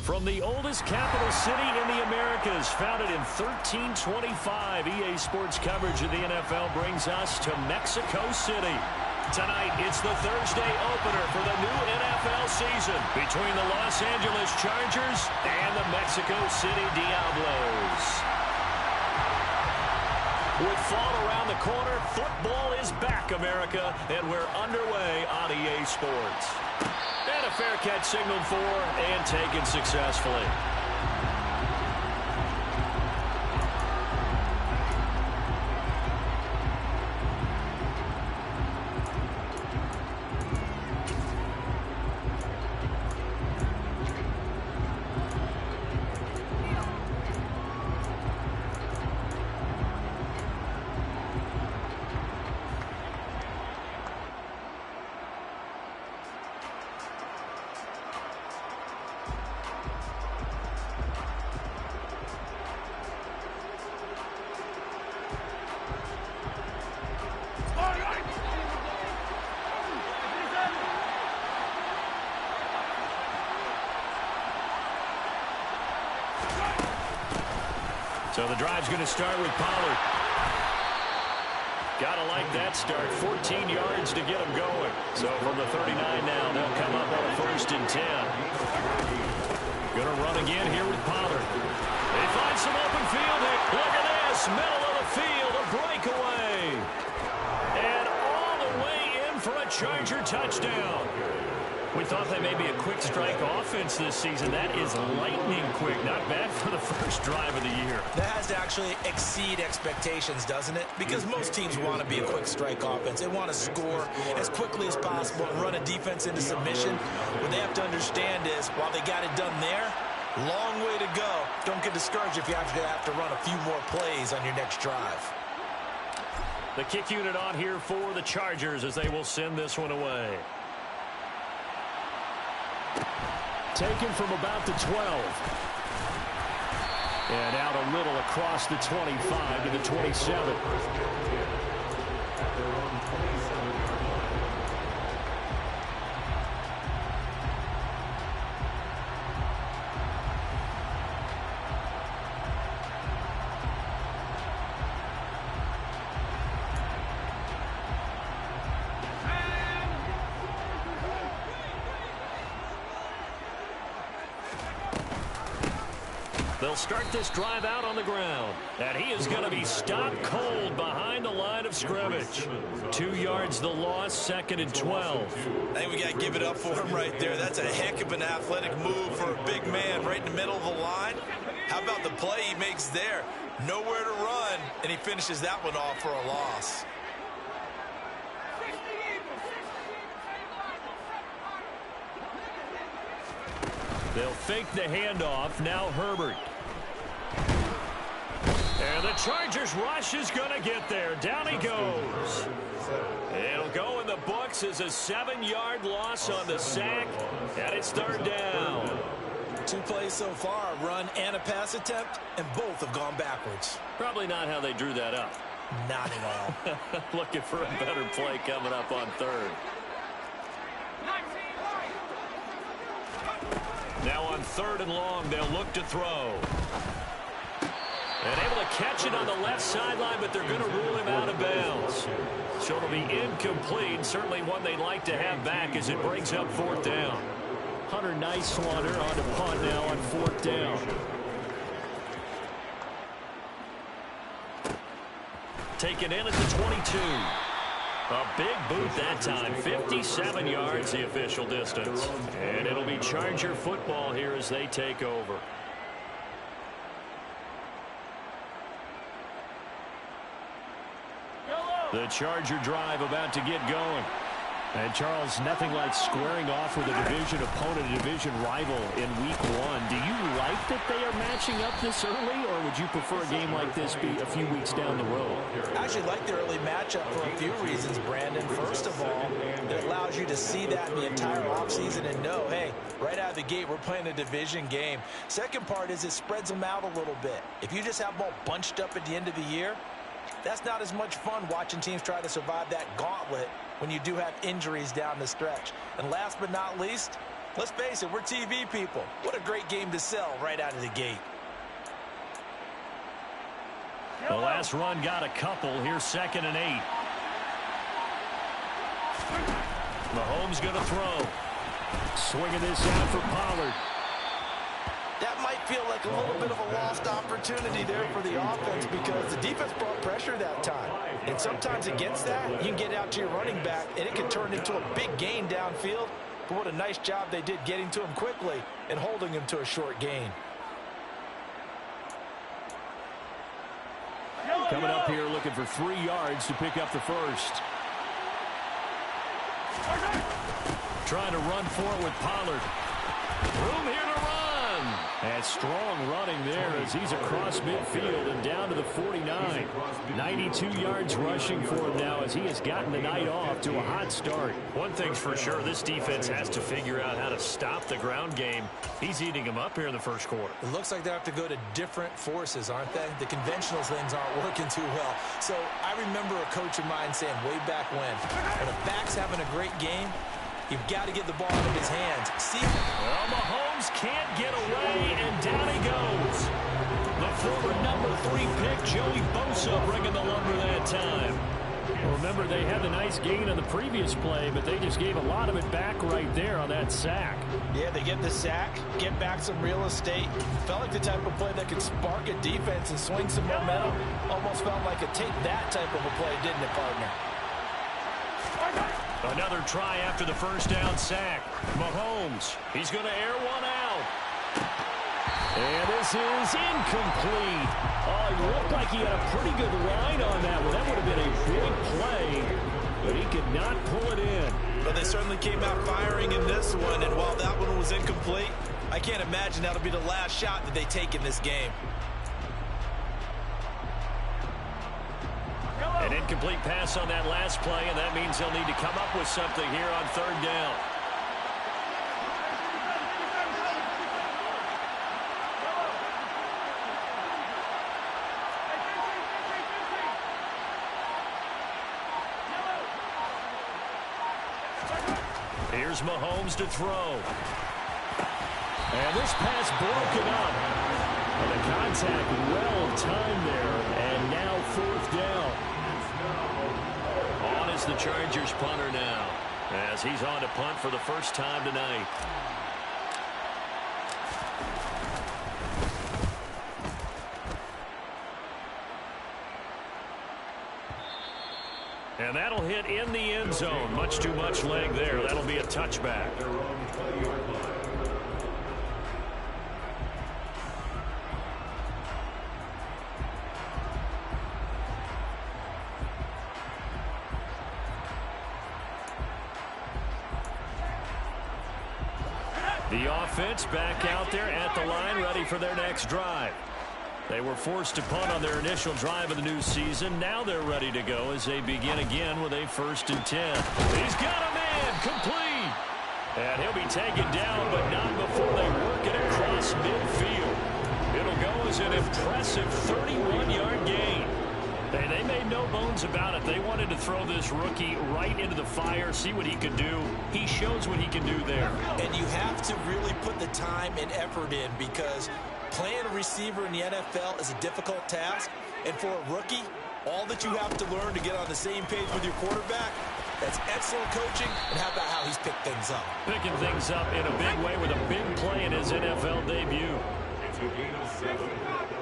From the oldest capital city in the Americas, founded in 1325, EA Sports coverage of the NFL brings us to Mexico City. Tonight, it's the Thursday opener for the new NFL season between the Los Angeles Chargers and the Mexico City Diablos. With fall around the corner, football is back, America, and we're underway on EA Sports. And a fair catch signaled for and taken successfully. So the drive's going to start with Pollard. Gotta like that start. 14 yards to get them going. So from the 39 now, they'll come up on a 1st and 10. Going to run again here with Pollard. They find some open field here. Look at this. Middle of the field, a breakaway. And all the way in for a Charger touchdown. We thought that may be a quick strike offense this season. That is lightning quick. Not bad for the first drive of the year. That has to actually exceed expectations, doesn't it? Because most teams want to be a quick strike offense. They want to score as quickly as possible and run a defense into submission. What they have to understand is, while they got it done there, long way to go. Don't get discouraged if you have to run a few more plays on your next drive. The kick unit on here for the Chargers as they will send this one away. Taken from about the 12. And out a little across the 25 to the 27. They'll start this drive out on the ground. And he is going to be stopped cold behind the line of scrimmage. 2 yards the loss, 2nd and 12. I think we got to give it up for him right there. That's a heck of an athletic move for a big man right in the middle of the line. How about the play he makes there? Nowhere to run, and he finishes that one off for a loss. They'll fake the handoff. Now Herbert. And the Chargers rush is going to get there. Down he goes. It'll go in the books as a 7-yard loss on the sack. And it's 3rd down. 2 plays so far, a run and a pass attempt, and both have gone backwards. Probably not how they drew that up. Not at all. Looking for a better play coming up on 3rd. Now on 3rd and long, they'll look to throw. And able to catch it on the left sideline, but they're going to rule him out of bounds. So it'll be incomplete. Certainly one they'd like to have back as it brings up 4th down. Hunter Nicewander on to punt now on 4th down. Taken in at the 22. A big boot that time. 57 yards the official distance. And it'll be Charger football here as they take over. The Charger drive about to get going. And, Charles, nothing like squaring off with a division opponent, a division rival in Week 1. Do you like that they are matching up this early, or would you prefer a game like this be a few weeks down the road? I actually like the early matchup for a few reasons, Brandon. First of all, it allows you to see that in the entire offseason and know, hey, right out of the gate, we're playing a division game. Second part is it spreads them out a little bit. If you just have them all bunched up at the end of the year, that's not as much fun watching teams try to survive that gauntlet when you do have injuries down the stretch. And last but not least, Let's face it, we're TV people. What a great game to sell right out of the gate. The last run got a couple. Here's 2nd and 8. Mahomes going to throw. Swinging this out for Pollard. That might feel like a little bit of a lost opportunity there for the offense because the defense brought pressure that time. And sometimes against that, you can get out to your running back, and it can turn into a big gain downfield. But what a nice job they did getting to him quickly and holding him to a short gain. Coming up here looking for 3 yards to pick up the first. Trying to run forward with Pollard. Room here to run. And strong running there as he's across midfield and down to the 49. 92 yards rushing for him now as he has gotten the night off to a hot start. One thing's for sure, this defense has to figure out how to stop the ground game. He's eating them up here in the first quarter. It looks like they have to go to different forces, aren't they? The conventional things aren't working too well. So I remember a coach of mine saying way back when a back's having a great game, you've got to get the ball out of his hands. See? Well, Mahomes can't get away, and down he goes. The former number 3 pick, Joey Bosa, bringing the lumber that time. Well, remember, they had the nice gain on the previous play, but they just gave a lot of it back right there on that sack. Yeah, they get the sack, get back some real estate. Felt like the type of play that could spark a defense and swing some momentum. Almost felt like a take that type of a play, didn't it, partner? Another try after the first down sack. Mahomes, he's going to air one out. And this is incomplete. Oh, he looked like he had a pretty good line on that one. That would have been a big play, but he could not pull it in. But they certainly came out firing in this one, and while that one was incomplete, I can't imagine that'll be the last shot that they take in this game. An incomplete pass on that last play, and that means they'll need to come up with something here on 3rd down. Here's Mahomes to throw. And this pass broken up. And the contact well timed there, and now 4th down. On is the Chargers punter now, as he's on to punt for the first time tonight. And that'll hit in the end zone. Much too much leg there. That'll be a touchback. The offense back out there at the line, ready for their next drive. They were forced to punt on their initial drive of the new season. Now they're ready to go as they begin again with a 1st and 10. He's got a man, complete. And he'll be taken down, but not before they work it across midfield. It'll go as an impressive 31-yard gain. And they made no bones about it. They wanted to throw this rookie right into the fire, see what he could do. He shows what he can do there. And you have to really put the time and effort in because playing a receiver in the NFL is a difficult task. And for a rookie, all that you have to learn to get on the same page with your quarterback, that's excellent coaching. And how about how he's picked things up? Picking things up in a big way with a big play in his NFL debut. It's a gain of 7.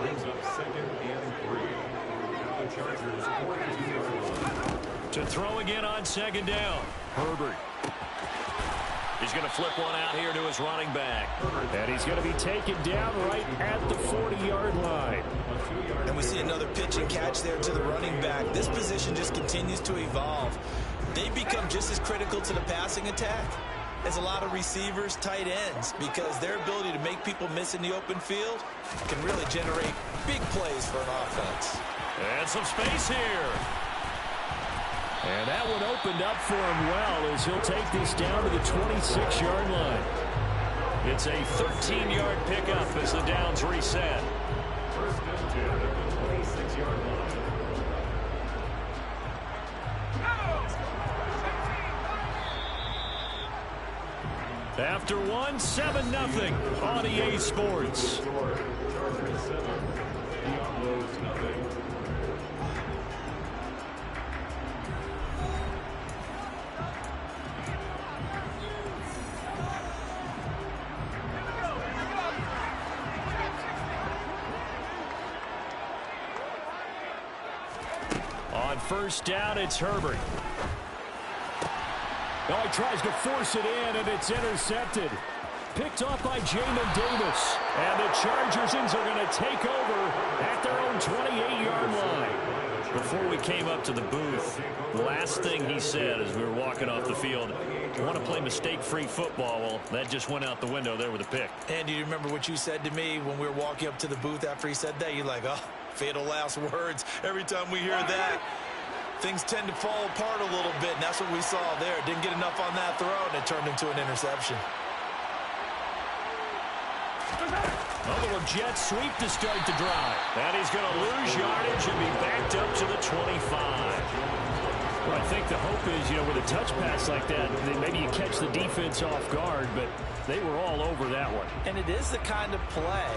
Brings up 2nd and 3. The Chargers to throw again on 2nd down. Herbert. He's going to flip one out here to his running back. And he's going to be taken down right at the 40-yard line. And we see another pitch and catch there to the running back. This position just continues to evolve. They become just as critical to the passing attack as a lot of receivers, tight ends, because their ability to make people miss in the open field can really generate big plays for an offense. And some space here. And that one opened up for him well as he'll take this down to the 26-yard line. It's a 13-yard pickup as the downs reset. 1st and 10 at the 26-yard line. After one, 7-0 on EA Sports. Chargers 7, Diablos nothing. On first down, it's Herbert. Oh, he tries to force it in, and it's intercepted. Picked off by Jamin Davis. And the Chargers are going to take over at their own 28-yard line. Before we came up to the booth, the last thing he said as we were walking off the field, I want to play mistake-free football. Well, that just went out the window there with a pick. And do you remember what you said to me when we were walking up to the booth after he said that? You're like, oh, fatal last words. Every time we hear that, things tend to fall apart a little bit, and that's what we saw there. Didn't get enough on that throw, and it turned into an interception. A little jet sweep to start the drive. And he's going to lose yardage and be backed up to the 25. Well, I think the hope is, with a touch pass like that, then maybe you catch the defense off guard, but they were all over that one. And it is the kind of play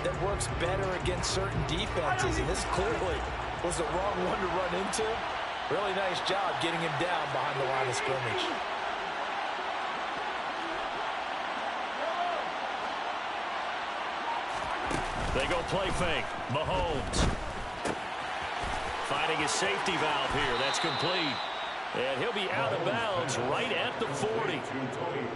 that works better against certain defenses, and this clearly was the wrong one to run into. Really nice job getting him down behind the line of scrimmage. They go play fake. Mahomes finding his safety valve here. That's complete. And he'll be out of bounds right at the 40.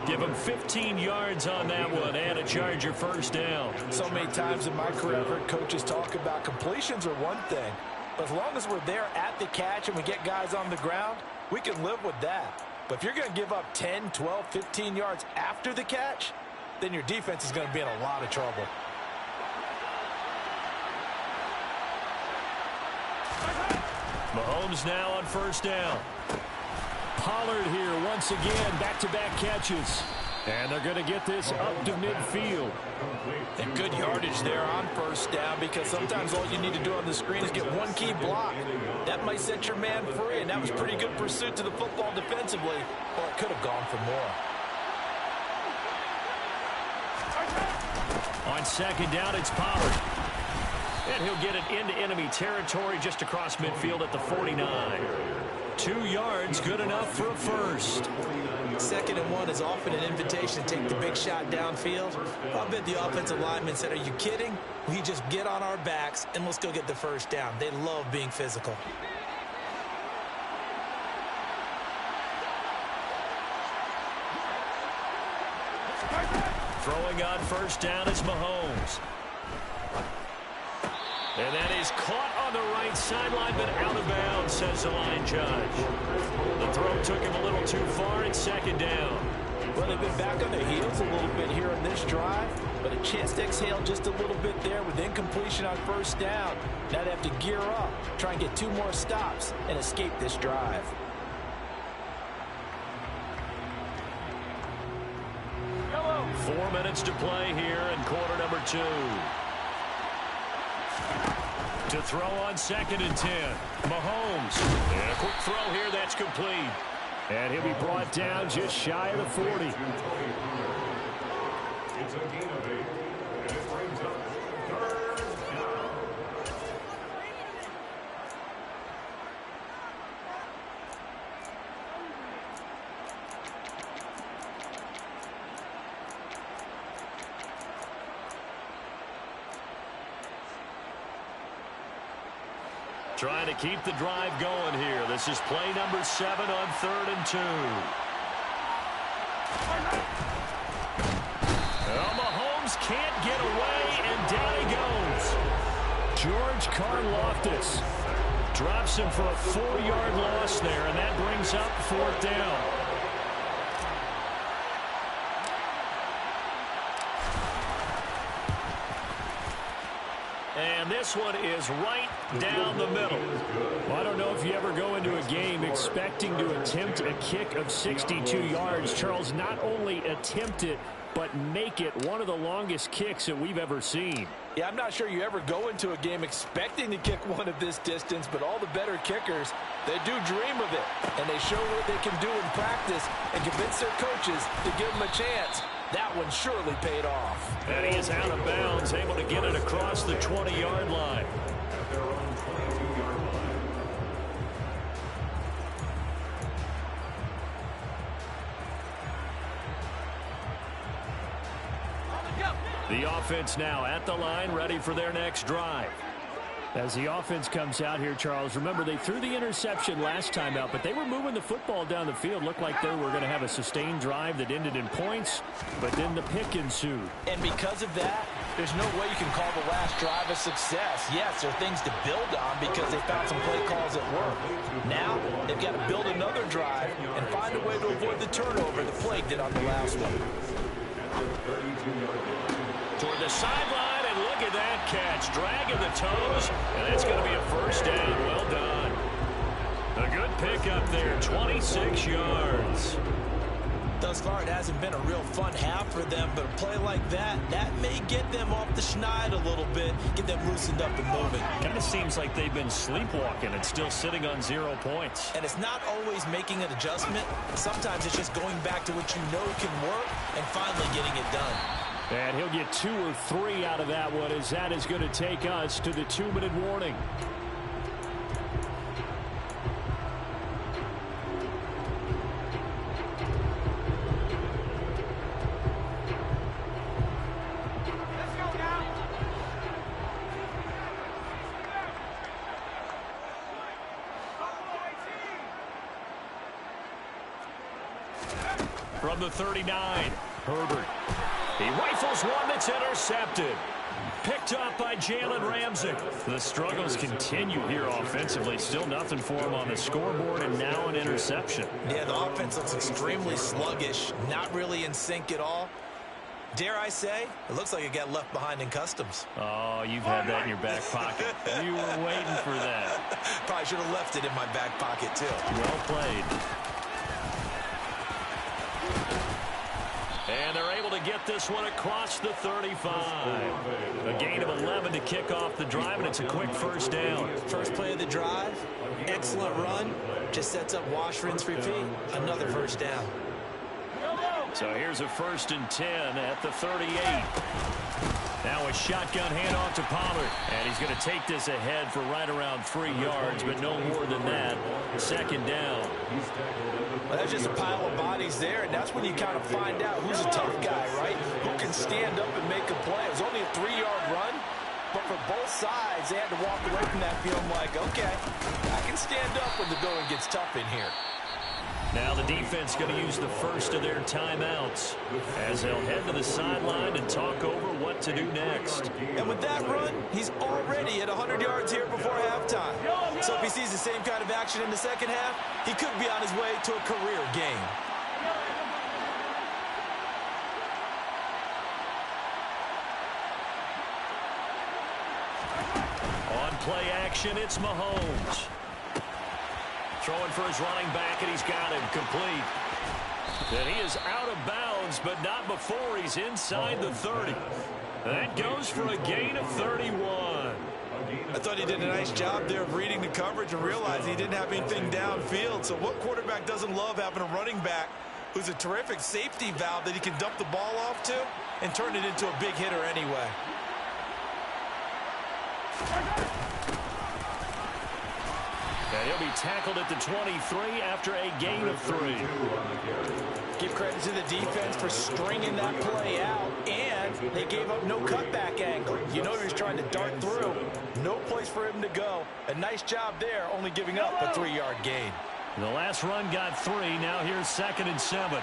Give him 15 yards on that one and a Charger first down. So many times in my career, I've heard coaches talk about completions are one thing. But as long as we're there at the catch and we get guys on the ground, we can live with that. But if you're going to give up 10, 12, 15 yards after the catch, then your defense is going to be in a lot of trouble. Mahomes now on first down. Pollard here once again, back-to-back catches. And they're going to get this up to midfield. And good yardage there on first down, because sometimes all you need to do on the screen is get one key block. That might set your man free, and that was pretty good pursuit to the football defensively. Well, it could have gone for more. On second down, it's Pollard. And he'll get it into enemy territory just across midfield at the 49. 2 yards, good enough for a first. 2nd and 1 is often an invitation to take the big shot downfield. I bet the offensive lineman said, are you kidding? We just get on our backs and let's go get the first down. They love being physical. Throwing on first down is Mahomes. And that is caught on the right sideline, but out of bounds, says the line judge. The throw took him a little too far. It's second down. Well, they've been back on their heels a little bit here in this drive, but a chance to exhale just a little bit there with incompletion on first down. Now they have to gear up, try and get 2 more stops, and escape this drive. Hello. 4 minutes to play here in quarter number 2. To throw on 2nd and 10. Mahomes. And a quick throw here. That's complete. And he'll be brought down just shy of the 40. It's a gain of 8. And it brings up 3rd down. Trying to keep the drive going here. This is play number 7 on 3rd and 2. Well, Mahomes can't get away, and down he goes. George Karlaftis drops him for a 4-yard loss there, and that brings up 4th down. And this one is right down the middle. Well, I don't know if you ever go into a game expecting to attempt a kick of 62 yards. Charles, not only attempt it, but make it one of the longest kicks that we've ever seen. Yeah, I'm not sure you ever go into a game expecting to kick one of this distance, but all the better kickers, they do dream of it, and they show what they can do in practice and convince their coaches to give them a chance. That one surely paid off. And he is out of bounds, able to get it across the 20-yard line. At their own 22-yard line. The offense now at the line, ready for their next drive. As the offense comes out here, Charles, remember they threw the interception last time out, but they were moving the football down the field. Looked like they were going to have a sustained drive that ended in points, but then the pick ensued. And because of that, there's no way you can call the last drive a success. Yes, there are things to build on because they found some play calls that work. Now, they've got to build another drive and find a way to avoid the turnover that plagued it on the last one. Toward the sideline, and look at that catch. Dragging the toes, and it's going to be a first down. Well done. A good pickup there, 26 yards. Thus far, it hasn't been a real fun half for them, but a play like that may get them off the schneid a little bit, get them loosened up and moving. Kind of seems like they've been sleepwalking and still sitting on 0 points. And it's not always making an adjustment. Sometimes it's just going back to what you know can work and finally getting it done. And he'll get 2 or 3 out of that one, as that is going to take us to the 2-minute warning. From the 39, Herbert. He rifles one that's intercepted. Picked up by Jalen Ramsey. The struggles continue here offensively. Still nothing for him on the scoreboard, and now an interception. Yeah, the offense looks extremely sluggish, not really in sync at all. Dare I say, it looks like it got left behind in customs. Oh, you've had that in your back pocket. You were waiting for that. Probably should have left it in my back pocket, too. Well played. And they're able to get this one across the 35. A gain of 11 to kick off the drive, and it's a quick first down. First play of the drive, excellent run. Just sets up wash, rinse, repeat. Another first down. So here's a 1st and 10 at the 38. Now a shotgun handoff to Pollard. And he's going to take this ahead for right around 3 yards, but no more than that. 2nd down. Well, that's just a pile of bodies there, and that's when you kind of find out who's a tough guy, right? Who can stand up and make a play. It was only a 3-yard run, but for both sides, they had to walk away from that feeling like, okay, I can stand up when the going gets tough in here. Now the defense going to use the first of their timeouts as they'll head to the sideline and talk over what to do next. And with that run, he's already at 100 yards here before halftime. So if he sees the same kind of action in the second half, he could be on his way to a career game. On play action, it's Mahomes. Throwing for his running back, and he's got him complete. And he is out of bounds, but not before he's inside the 30. That goes for a gain of 31. I thought he did a nice job there of reading the coverage and realizing he didn't have anything downfield. So what quarterback doesn't love having a running back who's a terrific safety valve that he can dump the ball off to and turn it into a big hitter anyway? And he'll be tackled at the 23 after a gain of 3. Give credit to the defense for stringing that play out, and they gave up no cutback angle. You know he was trying to dart through. No place for him to go. A nice job there, only giving up a 3-yard gain. The last run got 3. Now here's 2nd and 7.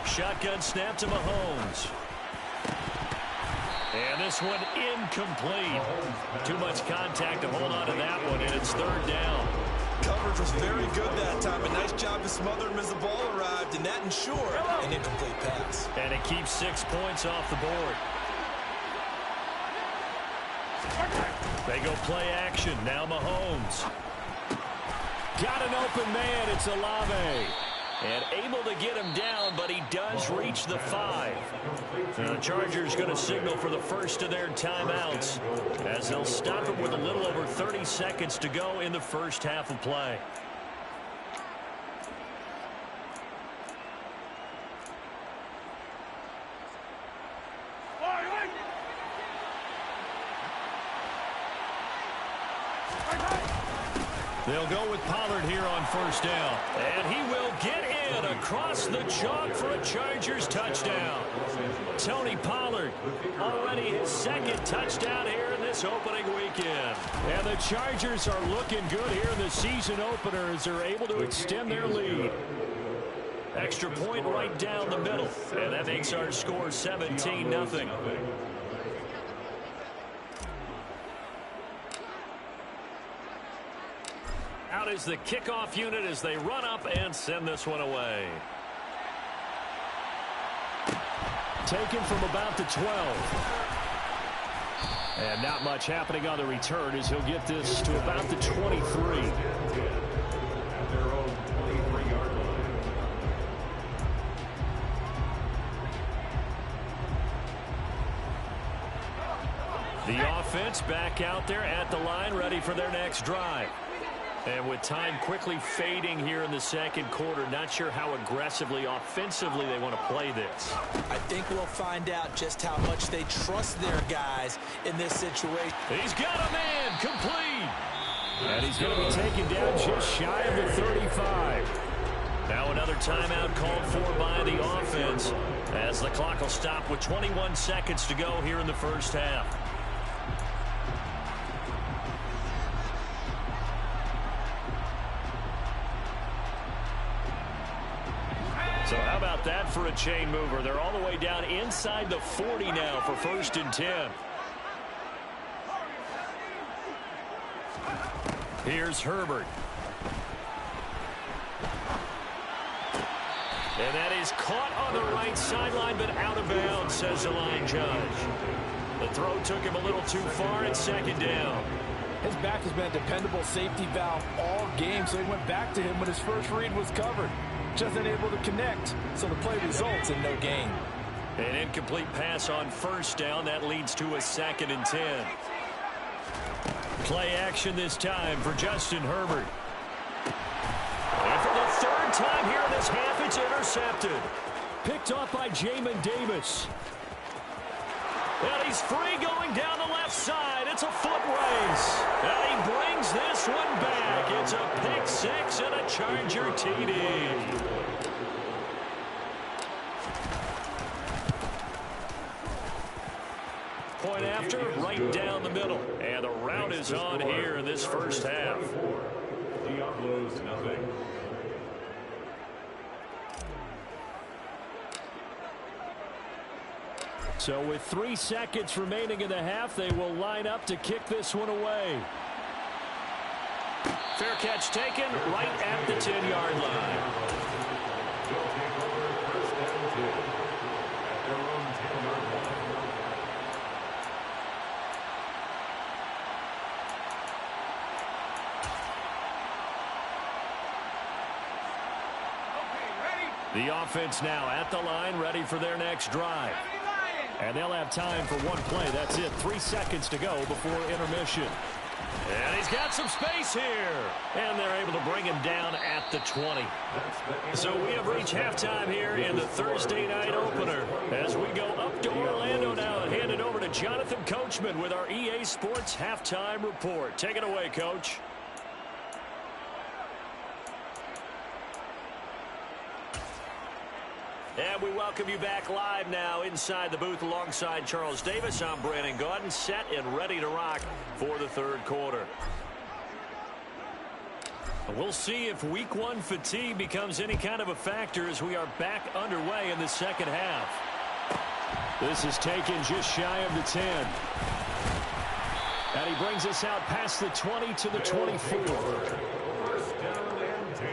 Shotgun snap to Mahomes. And this one incomplete. Too much contact to hold on to that one, and it's 3rd down. Coverage was very good that time. A nice job to smother him as the ball arrived, and that ensured an incomplete pass. And it keeps 6 points off the board. They go play action. Now Mahomes. Got an open man. It's Olave. And able to get him down, but he does reach the 5. The Chargers going to signal for the first of their timeouts as they'll stop him with a little over 30 seconds to go in the first half of play. They'll go with Pollard here on first down. And he will get in across the chalk for a Chargers touchdown. Tony Pollard, already his second touchdown here in this opening weekend. And the Chargers are looking good here in the season opener as they're able to extend their lead. Extra point right down the middle. And that makes our score 17-0. Out is the kickoff unit as they run up and send this one away. Taken from about the 12. And not much happening on the return as he'll get this to about the 23. At their own 23-yard line. The offense back out there at the line, ready for their next drive. And with time quickly fading here in the second quarter, not sure how aggressively, offensively they want to play this. I think we'll find out just how much they trust their guys in this situation. He's got a man complete. And he's going to be taken down just shy of the 35. Now another timeout called for by the offense as the clock will stop with 21 seconds to go here in the first half. So how about that for a chain mover? They're all the way down inside the 40 now for 1st and 10. Here's Herbert. And that is caught on the right sideline, but out of bounds, says the line judge. The throw took him a little too far at 2nd down. His back has been a dependable safety valve all game, so he went back to him when his first read was covered. Just unable to connect, so the play results in no gain. An incomplete pass on 1st down. That leads to a 2nd and 10. Play action this time for Justin Herbert. And for the 3rd time here in this half, it's intercepted. Picked off by Jamin Davis. And he's free going down the left side. It's a foot race. And he brings this one back. It's a pick 6 and a Charger TD. Point after, right down the middle. And the route is on here in this first half. Diablos, nothing. So with 3 seconds remaining in the half, they will line up to kick this one away. Fair catch taken right at the 10-yard line. They'll take over 1st and 2 at their own 10-yard line. The offense now at the line, ready for their next drive. And they'll have time for one play. That's it. 3 seconds to go before intermission. And he's got some space here. And they're able to bring him down at the 20. So we have reached halftime here in the Thursday night opener. As we go up to Orlando now and hand it over to Jonathan Coachman with our EA Sports Halftime Report. Take it away, Coach. And we welcome you back live now inside the booth alongside Charles Davis. I'm Brandon Gaudin, set and ready to rock for the 3rd quarter. We'll see if week 1 fatigue becomes any kind of a factor as we are back underway in the 2nd half. This is taken just shy of the 10. And he brings us out past the 20 to the 24. 1st down and 10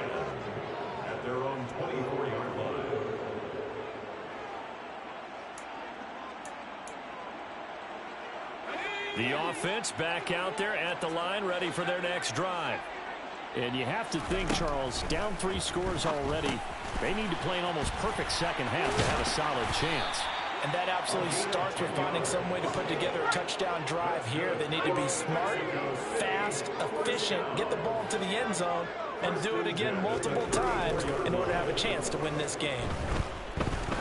at their own 24-yard line. The offense back out there at the line, ready for their next drive. And you have to think, Charles, down 3 scores already. They need to play an almost perfect second half to have a solid chance. And that absolutely starts with finding some way to put together a touchdown drive here. They need to be smart, fast, efficient, get the ball to the end zone, and do it again multiple times in order to have a chance to win this game.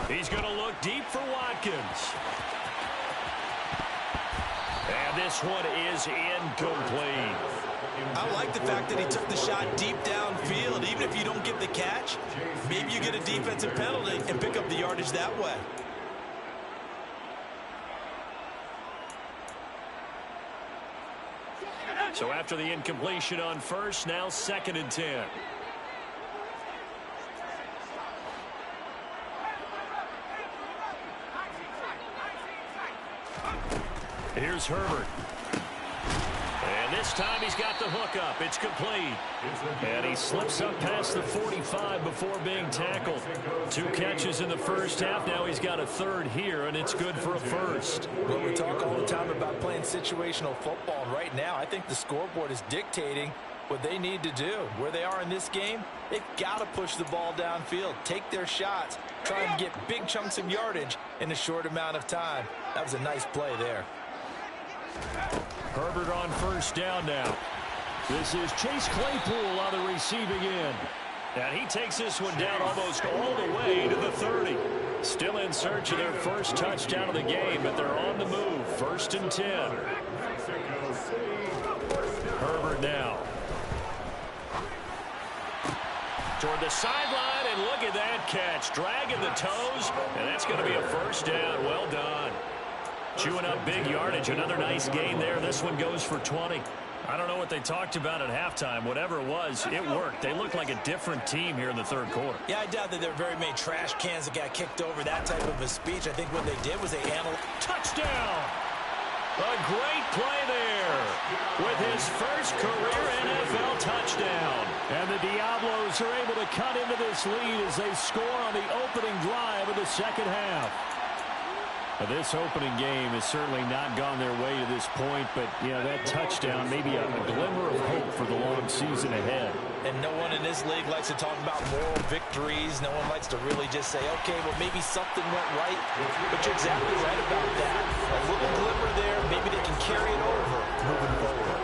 He's going to look deep for Watkins. And this one is incomplete. I like the fact that he took the shot deep downfield. Even if you don't get the catch, maybe you get a defensive penalty and pick up the yardage that way. So after the incompletion on first, now 2nd and 10. Here's Herbert. And this time he's got the hook up. It's complete. And he slips up past the 45 before being tackled. 2 catches in the first half. Now he's got a 3rd here, and it's good for a 1st. Well, we talk all the time about playing situational football. And right now, I think the scoreboard is dictating what they need to do. Where they are in this game, they've got to push the ball downfield, take their shots, try and get big chunks of yardage in a short amount of time. That was a nice play there. Herbert on 1st down now. This is Chase Claypool on the receiving end. And he takes this one down almost all the way to the 30. Still in search of their first touchdown of the game, but they're on the move. 1st and 10. Herbert now. Toward the sideline, and look at that catch. Dragging the toes, and that's going to be a 1st down. Well done. Chewing up big yardage. Another nice gain there. This one goes for 20. I don't know what they talked about at halftime. Whatever it was, it worked. They looked like a different team here in the 3rd quarter. Yeah, I doubt that there were very many trash cans that got kicked over, that type of a speech. I think what they did was they analyzed. Touchdown! A great play there with his first career NFL touchdown. And the Diablos are able to cut into this lead as they score on the opening drive of the 2nd half. Now, this opening game has certainly not gone their way to this point, but, you know, that touchdown, maybe a glimmer of hope for the long season ahead. And no one in this league likes to talk about moral victories. No one likes to really just say, okay, well, maybe something went right. But you're exactly right about that. A little glimmer there, maybe they can carry it over moving forward.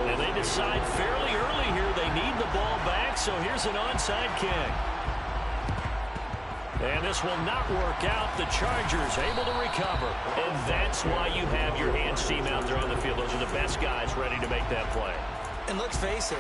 And they decide fairly early here they need the ball back, so here's an onside kick. And this will not work out. The Chargers able to recover. And that's why you have your hands team out there on the field. Those are the best guys ready to make that play. And let's face it,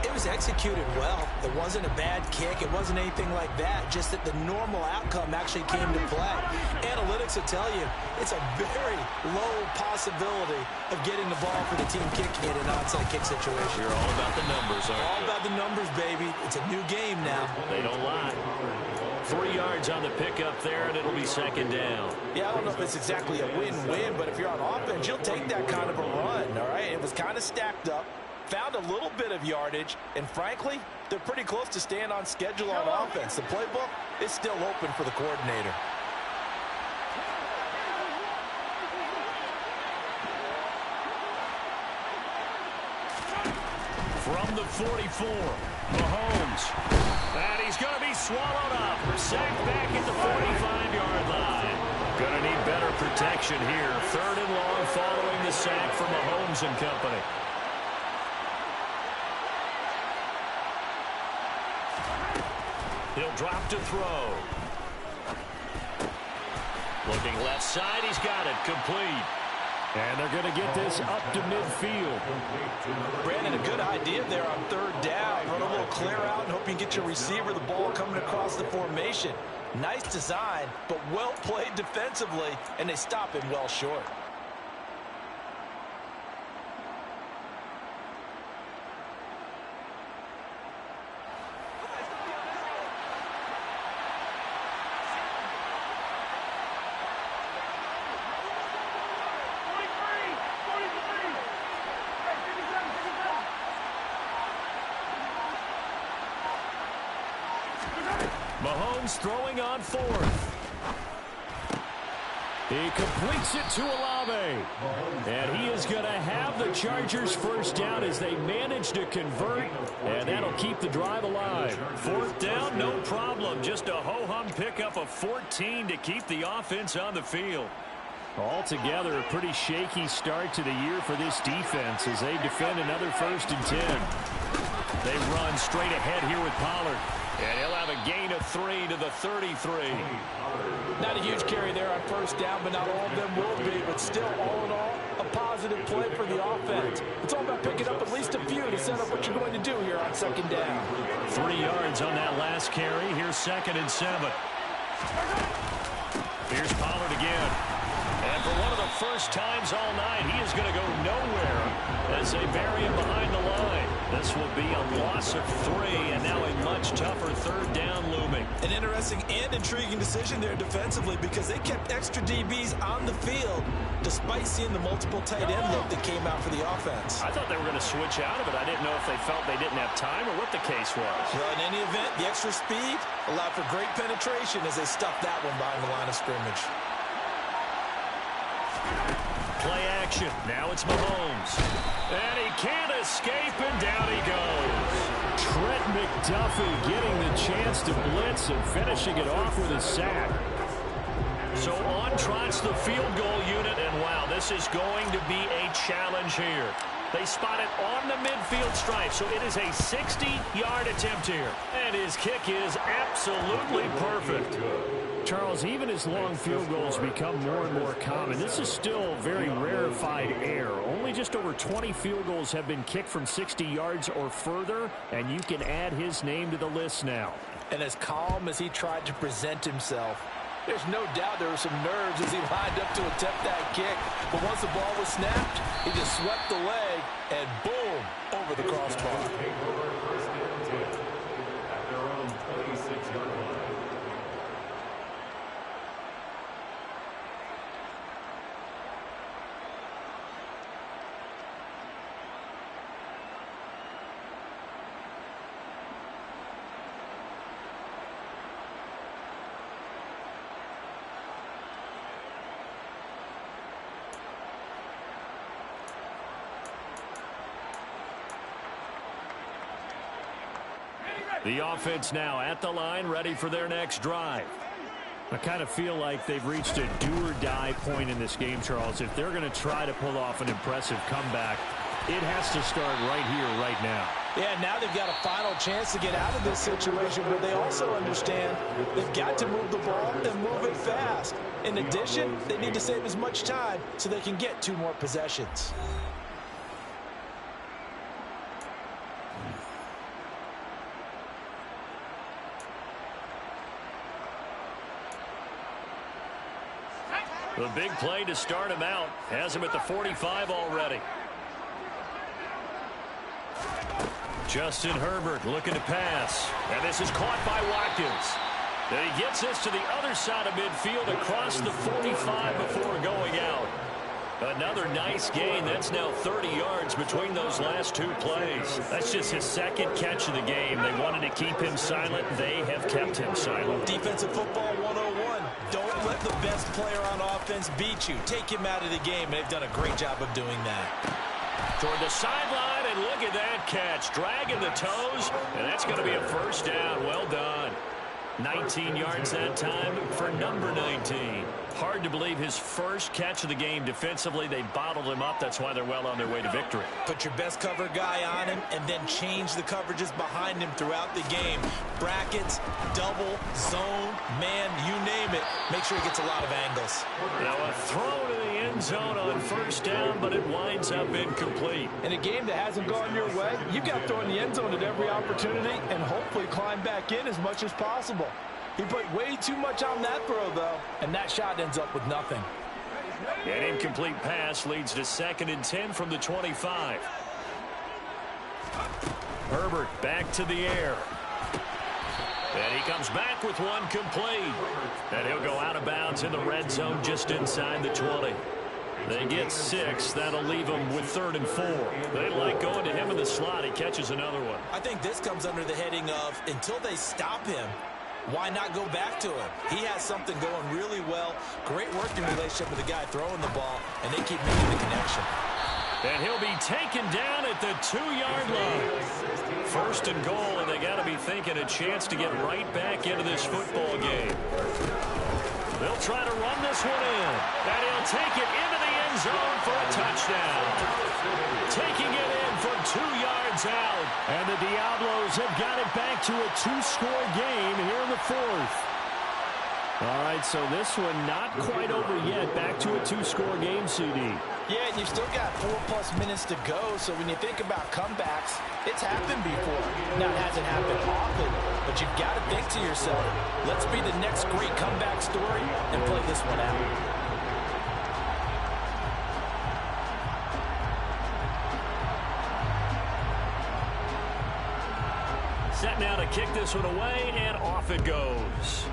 it was executed well. It wasn't a bad kick. It wasn't anything like that. Just that the normal outcome actually came to play. Analytics will tell you it's a very low possibility of getting the ball for the team kicking it in an onside kick situation. You're all about the numbers, aren't you? All about the numbers, baby. It's a new game now. They don't lie. 3 yards on the pickup there, and it'll be 2nd down. Yeah, I don't know if it's exactly a win-win, but if you're on offense, you'll take that kind of a run, all right? It was kind of stacked up, found a little bit of yardage, and frankly, they're pretty close to staying on schedule on offense. The playbook is still open for the coordinator. From the 44, Mahomes. And he's going to be swallowed up. Sacked back at the 45-yard line. Going to need better protection here. 3rd and long following the sack from Mahomes and company. He'll drop to throw. Looking left side. He's got it. Complete. And they're going to get this up to midfield. Brandon, a good idea there on 3rd down. Run a little clear out and hope you can get your receiver the ball coming across the formation. Nice design, but well played defensively, and they stop him well short. Mahomes throwing on 4th. He completes it to Olave. And he is going to have the Chargers first down as they manage to convert. And that'll keep the drive alive. Fourth down, no problem. Just a ho-hum pickup of 14 to keep the offense on the field. Altogether, a pretty shaky start to the year for this defense as they defend another 1st and 10. They run straight ahead here with Pollard. And he'll have a gain of 3 to the 33. Not a huge carry there on 1st down, but not all of them will be. But still, all in all, a positive play for the offense. It's all about picking up at least a few to set up what you're going to do here on 2nd down. 3 yards on that last carry. Here's 2nd and 7. Here's Pollard again. And for one of the first times all night, he is going to go nowhere as they bury him behind the line. This will be a loss of 3, and now a much tougher 3rd down looming. An interesting and intriguing decision there defensively because they kept extra DBs on the field despite seeing the multiple tight end look that came out for the offense. I thought they were going to switch out of it. I didn't know if they felt they didn't have time or what the case was. Well, in any event, the extra speed allowed for great penetration as they stuffed that one behind the line of scrimmage. Play action. Now it's Mahomes. And he can't escape, and down he goes. Trent McDuffie getting the chance to blitz and finishing it off with a sack. So on trots the field goal unit, and wow, this is going to be a challenge here. They spot it on the midfield stripe, so it is a 60-yard attempt here. And his kick is absolutely perfect. Charles, even as long field goals become more and more common, this is still very rarefied air. Only just over 20 field goals have been kicked from 60 yards or further, and you can add his name to the list now. And as calm as he tried to present himself, there's no doubt there were some nerves as he lined up to attempt that kick. But once the ball was snapped, he just swept the leg, and boom, over the crossbar. At their own 26-yard line. The offense now at the line, ready for their next drive. I kind of feel like they've reached a do-or-die point in this game, Charles. If they're going to try to pull off an impressive comeback, it has to start right here, right now. Yeah, now they've got a final chance to get out of this situation, but they also understand they've got to move the ball and move it fast. In addition, they need to save as much time so they can get 2 more possessions. The big play to start him out has him at the 45 already. Justin Herbert looking to pass. And this is caught by Watkins. And he gets this to the other side of midfield across the 45 before going out. Another nice gain. That's now 30 yards between those last 2 plays. That's just his 2nd catch of the game. They wanted to keep him silent. They have kept him silent. Defensive football 101. Don't let the best player on offense beat you. Take him out of the game, and they've done a great job of doing that. Toward the sideline, and look at that catch. Dragging the toes, and that's going to be a first down. Well done. 19 yards that time for number 19. Hard to believe his first catch of the game defensively. They bottled him up. That's why they're well on their way to victory. Put your best cover guy on him and then change the coverages behind him throughout the game. Brackets, double, zone, man, you name it. Make sure he gets a lot of angles. Now a throw to the end zone on first down, but it winds up incomplete. In a game that hasn't gone your way, you've got to throw in the end zone at every opportunity and hopefully climb back in as much as possible. He put way too much on that throw, though, and that shot ends up with nothing. An incomplete pass leads to 2nd and 10 from the 25. Herbert back to the air. And he comes back with one complete. And he'll go out of bounds in the red zone just inside the 20. They get 6. That'll leave them with 3rd and 4. They like going to him in the slot. He catches another one. I think this comes under the heading of until they stop him, Why not go back to him? He has something going really well. Great working relationship with the guy throwing the ball, and they keep making the connection. And he'll be taken down at the 2-yard line. First and goal, and they got to be thinking a chance to get right back into this football game. They'll try to run this one in, and he'll take it into the end zone for a touchdown. Taking it in from 2 yards out. And the Diablos have got it back to a 2-score game here in the 4th. All right, so this one not quite over yet. Back to a 2-score game, CD. Yeah, and you've still got 4+ minutes to go, so when you think about comebacks, it's happened before. Now, it hasn't happened often, but you've got to think to yourself, let's be the next great comeback story and play this one out. Set now to kick this one away, and off it goes.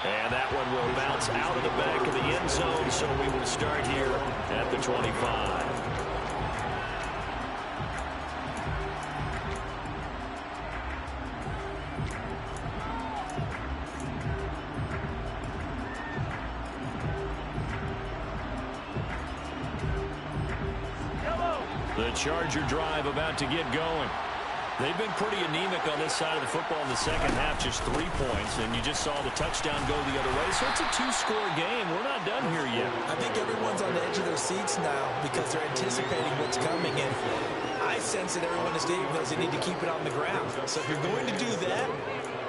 And that one will bounce out of the back of the end zone, so we will start here at the 25. The Charger drive about to get going. They've been pretty anemic on this side of the football in the second half, just 3 points, and you just saw the touchdown go the other way. So it's a 2-score game. We're not done here yet. I think everyone's on the edge of their seats now because they're anticipating what's coming, and I sense that everyone in the stadium knows they need to keep it on the ground. So if you're going to do that,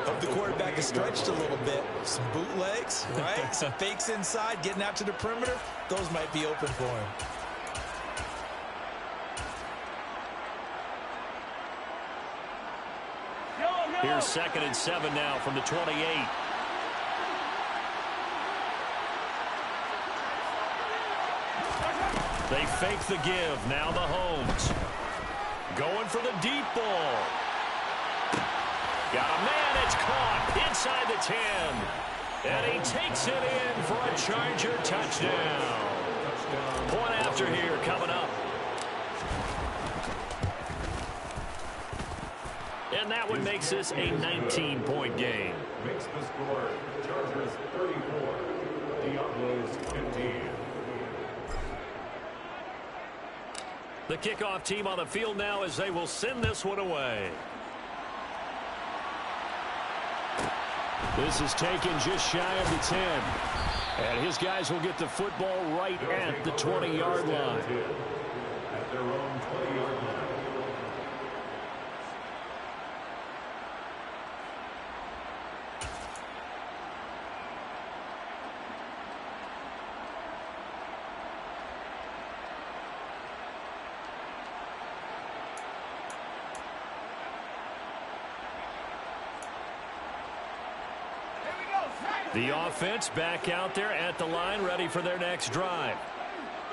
hope the quarterback is stretched a little bit. Some bootlegs, right? Some fakes inside, getting out to the perimeter. Those might be open for him. Here's 2nd and 7 now from the 28. They fake the give. Now Mahomes. Going for the deep ball. Got a man. It's caught inside the 10. And he takes it in for a Charger touchdown. Point after here coming up. And that one makes this a 19-point game. Makes the score Chargers 34, Diablos 15. The kickoff team on the field now as they will send this one away. This is taken just shy of the 10. And his guys will get the football right at the 20-yard line. At their own 20-yard line. The offense back out there at the line, ready for their next drive.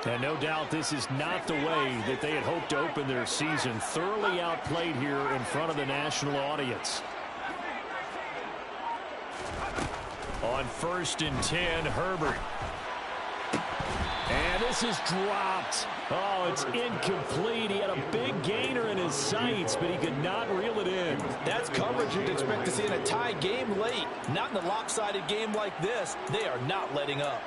And no doubt this is not the way that they had hoped to open their season. Thoroughly outplayed here in front of the national audience. On 1st and 10, Herbert. And this is dropped. Oh, it's incomplete. He had a big gainer in his sights, but he could not reel it in. That's coverage you'd expect to see in a tie game late. Not in a lopsided game like this. They are not letting up.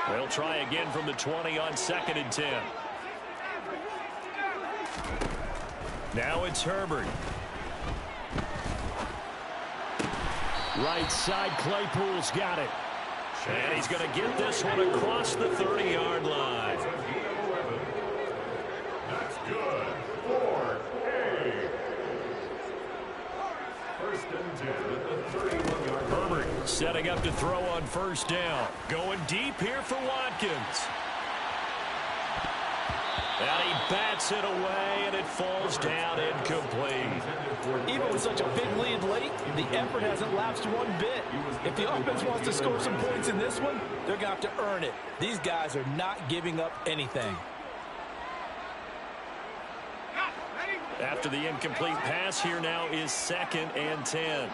They'll try again from the 20 on 2nd and 10. Now it's Herbert. Right side, Claypool's got it. And he's going to get this one across the 30-yard line. That's good. 4-8. 1st and 10 at the 31-yard line. Herbert setting up to throw on 1st down. Going deep here for Watkins. And he bats it away, and it falls down incomplete. Even with such a big lead late, the effort hasn't lapsed one bit. If the offense wants to score some points in this one, they're going to have to earn it. These guys are not giving up anything. After the incomplete pass, here now is 2nd and 10.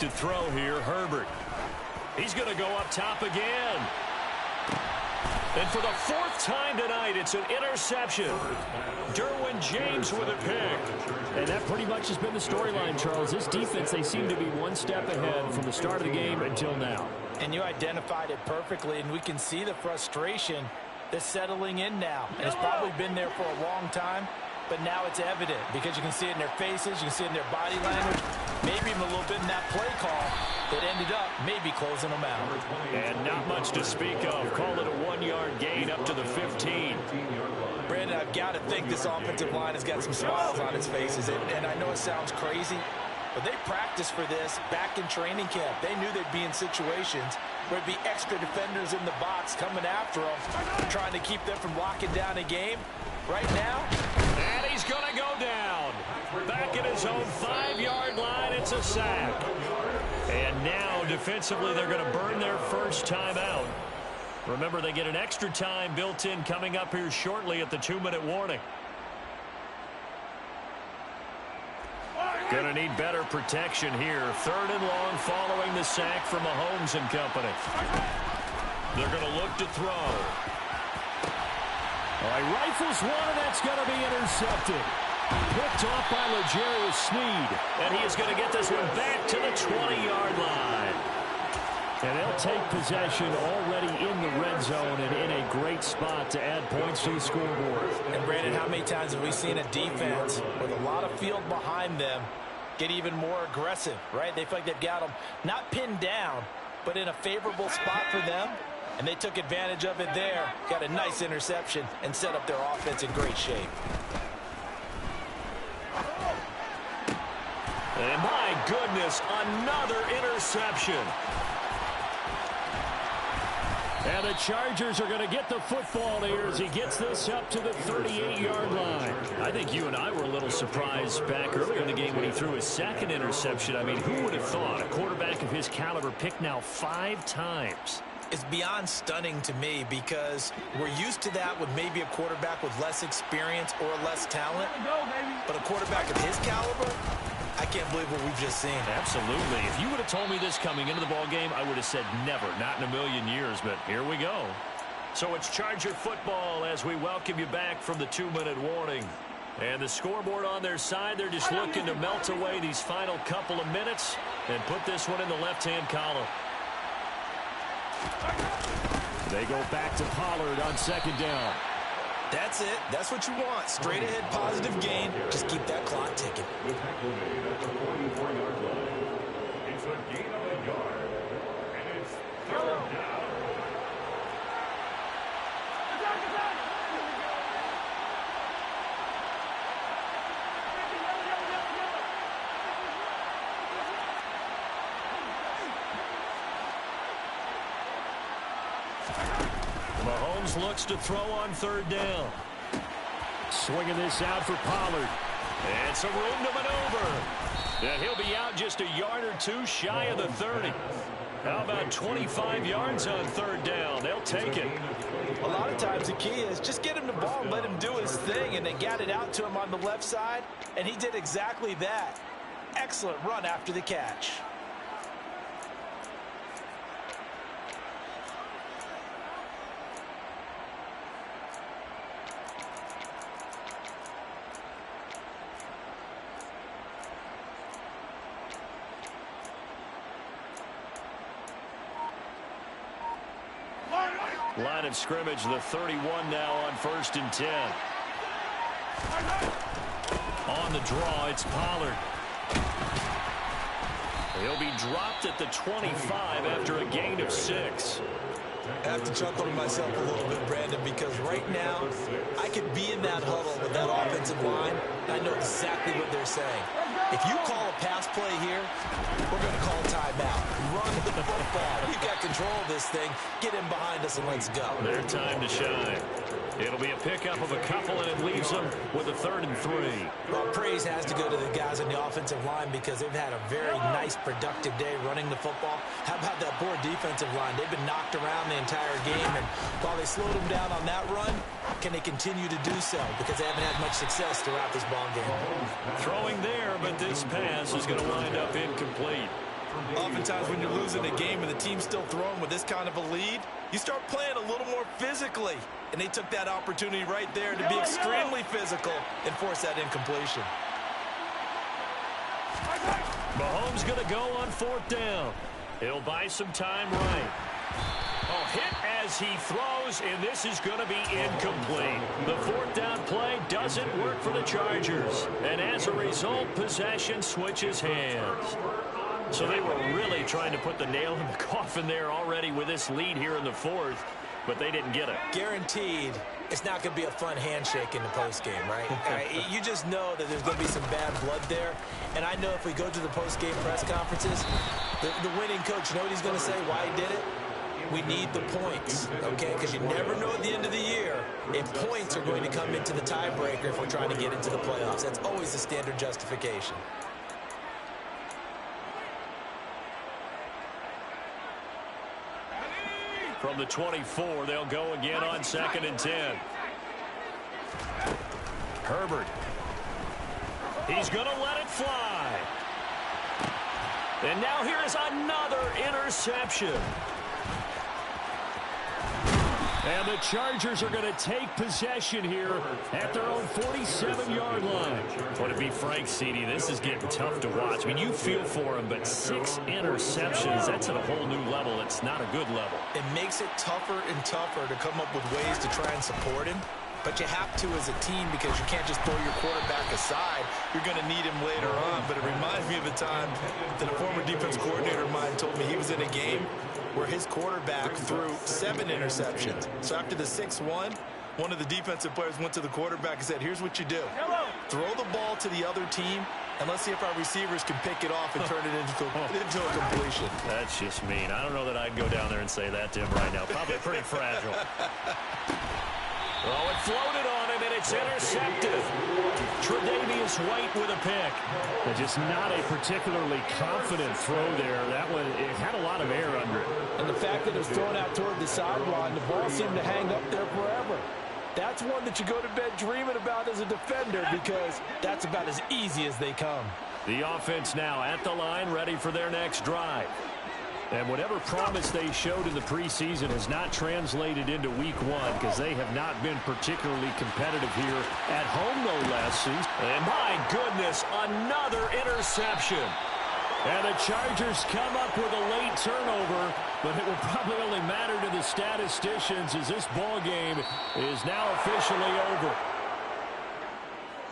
to throw here, Herbert. He's going to go up top again. And for the fourth time tonight, it's an interception. Derwin James with a pick. And that pretty much has been the storyline, Charles. This defense, they seem to be one step ahead from the start of the game until now. And you identified it perfectly, and we can see the frustration that's settling in now. And it's probably been there for a long time, but now it's evident because you can see it in their faces, you can see it in their body language, maybe even a little bit in that play call that ended up maybe closing them out. And not much to speak of. Call it a 1-yard gain up to the 15. Brandon, I've got to think this offensive line has got some smiles on its faces. And I know it sounds crazy, but they practiced for this back in training camp. They knew they'd be in situations where there'd be extra defenders in the box coming after them, trying to keep them from locking down a game. Right now, and he's going to go down. Back at his own 5-yard line, it's a sack. And now, defensively, they're going to burn their first timeout. Remember, they get an extra time built in coming up here shortly at the 2-minute warning. Going to need better protection here. 3rd and long following the sack from Mahomes and company. They're going to look to throw. All right, rifles one, and that's going to be intercepted. Picked off by L'Jarius Sneed. And he is going to get this one back to the 20-yard line. And they'll take possession already in the red zone and in a great spot to add points to the scoreboard. And, Brandon, how many times have we seen a defense with a lot of field behind them get even more aggressive, right? They feel like they've got them not pinned down, but in a favorable spot for them. And they took advantage of it there, got a nice interception, and set up their offense in great shape. And my goodness, another interception. And the Chargers are going to get the football here as he gets this up to the 38-yard line. I think you and I were a little surprised back earlier in the game when he threw his second interception. I mean, who would have thought a quarterback of his caliber picked now 5 times? It's beyond stunning to me because we're used to that with maybe a quarterback with less experience or less talent. But a quarterback of his caliber, I can't believe what we've just seen. Absolutely. If you would have told me this coming into the ball game, I would have said never, not in a million years, but here we go. So it's Charger football as we welcome you back from the 2-minute warning. And the scoreboard on their side, they're just looking to melt away these final couple of minutes and put this one in the left-hand column. They go back to Pollard on 2nd down. That's it. That's what you want. Straight ahead, positive gain. Just keep that clock ticking. The tackle made at the 44-yard line. It's a gain of a yard. And it's 3rd down. Mahomes looks to throw on 3rd down. Swinging this out for Pollard. And some room to maneuver. And he'll be out just a yard or 2 shy of the 30. How about 25 yards on 3rd down? They'll take it. A lot of times the key is just get him the ball and let him do his thing. And they got it out to him on the left side, and he did exactly that. Excellent run after the catch. Line of scrimmage, the 31 now on 1st and 10. On the draw, it's Pollard. He'll be dropped at the 25 after a gain of 6. I have to chuckle to myself a little bit, Brandon, because right now I could be in that huddle with that offensive line, and I know exactly what they're saying. If you call a pass play here, we're going to call timeout. Run the football. We've got control of this thing. Get in behind us and let's go. Their time to shine. It'll be a pickup of a couple, and it leaves them with a 3rd and 3. Well, praise has to go to the guys on the offensive line because they've had a very nice, productive day running the football. How about that poor defensive line? They've been knocked around the entire game, and while they slowed them down on that run, can they continue to do so? Because they haven't had much success throughout this ball game. Throwing there, but this pass is going to wind up incomplete. Oftentimes when you're losing a game and the team's still throwing with this kind of a lead, you start playing a little more physically. And they took that opportunity right there to be extremely physical and force that incompletion. Mahomes going to go on 4th down. He'll buy some time right. Oh, hit as he throws, and this is going to be incomplete. The 4th down play doesn't work for the Chargers. And as a result, possession switches hands. So they were really trying to put the nail in the coffin there already with this lead here in the 4th, but they didn't get it. Guaranteed it's not going to be a fun handshake in the postgame, right? You just know that there's going to be some bad blood there. And I know if we go to the postgame press conferences, the winning coach, you know what he's going to say, why he did it? We need the points, okay? Because you never know at the end of the year if points are going to come into the tiebreaker if we're trying to get into the playoffs. That's always the standard justification. From the 24, they'll go again on 2nd and 10. Herbert. He's going to let it fly. And now here is another interception. And the Chargers are going to take possession here at their own 47-yard line. Well, to be frank, CD, this is getting tough to watch. I mean, you feel for him, but 6 interceptions, that's at a whole new level. It's not a good level. It makes it tougher and tougher to come up with ways to try and support him. But you have to as a team because you can't just throw your quarterback aside. You're going to need him later on. But it reminds me of a time that a former defense coordinator of mine told me he was in a game where his quarterback threw 7 interceptions. So after the 6-1, one of the defensive players went to the quarterback and said, here's what you do. Throw the ball to the other team, and let's see if our receivers can pick it off and turn it into a completion. That's just mean. I don't know that I'd go down there and say that to him right now. Probably pretty fragile. Oh, it floated on him, and it's intercepted. Tre'Davious White with a pick. But just not a particularly confident throw there. That one, it had a lot of air under it. And the fact that it was thrown out toward the sideline, the ball seemed to hang up there forever. That's one that you go to bed dreaming about as a defender because that's about as easy as they come. The offense now at the line, ready for their next drive. And whatever promise they showed in the preseason has not translated into week 1 because they have not been particularly competitive here at home, no less. And my goodness, another interception. And the Chargers come up with a late turnover, but it will probably only matter to the statisticians as this ball game is now officially over.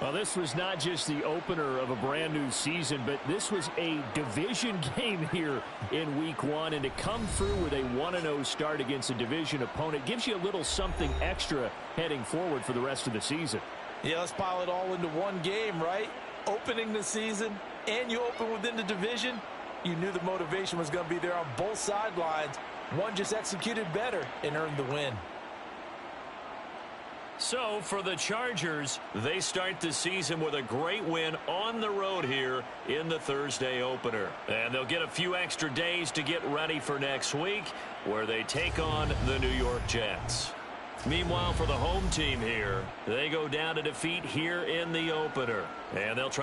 Well, this was not just the opener of a brand new season, but this was a division game here in week 1. And to come through with a 1-0 start against a division opponent gives you a little something extra heading forward for the rest of the season. Yeah, let's pile it all into one game, right? Opening the season, and you open within the division. You knew the motivation was going to be there on both sidelines. One just executed better and earned the win. So for the Chargers, they start the season with a great win on the road here in the Thursday opener. And they'll get a few extra days to get ready for next week where they take on the New York Jets. Meanwhile, for the home team here, they go down to defeat here in the opener. And they'll try